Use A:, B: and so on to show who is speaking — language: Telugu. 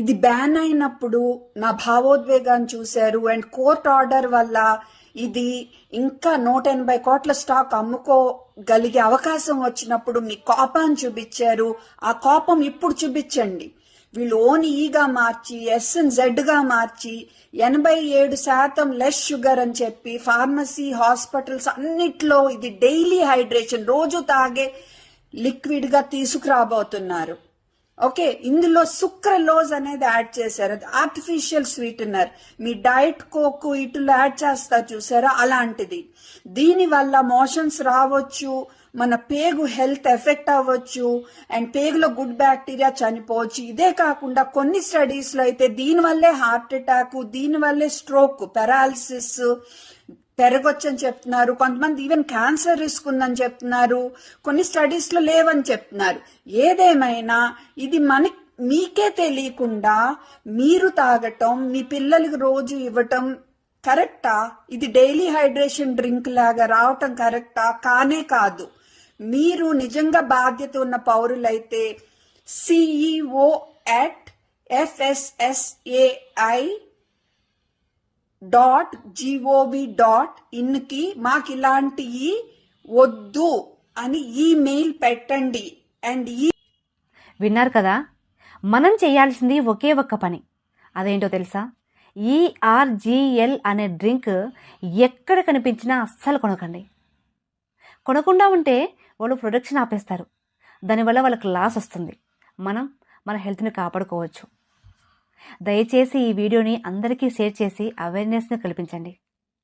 A: ఇది బ్యాన్ అయినప్పుడు నా భావోద్వేగాన్ని చూశారు. అండ్ కోర్ట్ ఆర్డర్ వల్ల ఇది ఇంకా 180 కోట్ల స్టాక్ అమ్ముకోగలిగే అవకాశం వచ్చినప్పుడు మీ కోపాన్ని చూపించారు. ఆ కోపం ఇప్పుడు చూపించండి. వీళ్ళు ఓన్ ఈగా మార్చి SNZ గా మార్చి 87% లెస్ షుగర్ అని చెప్పి ఫార్మసీ హాస్పిటల్స్ అన్నిట్లో ఇది డైలీ హైడ్రేషన్ రోజు తాగే లిక్విడ్ గా తీసుకురాబోతున్నారు. ఓకే, ఇందులో సుక్రలోజ్ అనేది యాడ్ చేశారు. అది ఆర్టిఫిషియల్ స్వీటనర్. మీ డైట్ కోక్ ఇటులో యాడ్ చేస్తారు చూసారా, అలాంటిది. దీని వల్ల మోషన్స్ రావచ్చు, మన పేగు హెల్త్ ఎఫెక్ట్ అవ్వచ్చు, అండ్ పేగులో గుడ్ బ్యాక్టీరియా చనిపోవచ్చు. ఇదే కాకుండా కొన్ని స్టడీస్ లో అయితే దీనివల్లే హార్ట్ అటాక్, దీనివల్లే స్ట్రోక్, పెరాలసిస్ పెరగొచ్చని చెప్తున్నారు. కొంతమంది ఈవెన్ క్యాన్సర్ రిస్క్ ఉందని చెప్తున్నారు. కొన్ని స్టడీస్ లో లేవని చెప్తున్నారు. ఏదేమైనా ఇది మీకే తెలియకుండా మీరు తాగటం, మీ పిల్లలకి రోజు ఇవ్వటం కరెక్టా? ఇది డైలీ హైడ్రేషన్ డ్రింక్ లాగా రావటం కరెక్టా? కానే కాదు. మీరు నిజంగా బాధ్యత ఉన్న పౌరులైతే CEO@FSSAI.gov.in కి మాకు ఇలాంటివి వద్దు అని ఈమెయిల్ పెట్టండి. అండ్
B: విన్నారు కదా, మనం చేయాల్సింది ఒకే ఒక్క పని. అదేంటో తెలుసా? ERGL అనే డ్రింక్ ఎక్కడ కనిపించినా అస్సలు కొనకండి. కొనకుండా ఉంటే వాళ్ళు ప్రొడక్షన్ ఆపేస్తారు. దానివల్ల వాళ్ళకి లాస్ వస్తుంది. మనం మన హెల్త్ని కాపాడుకోవచ్చు. దయచేసి ఈ వీడియోని అందరికీ షేర్ చేసి అవేర్నెస్ని కల్పించండి.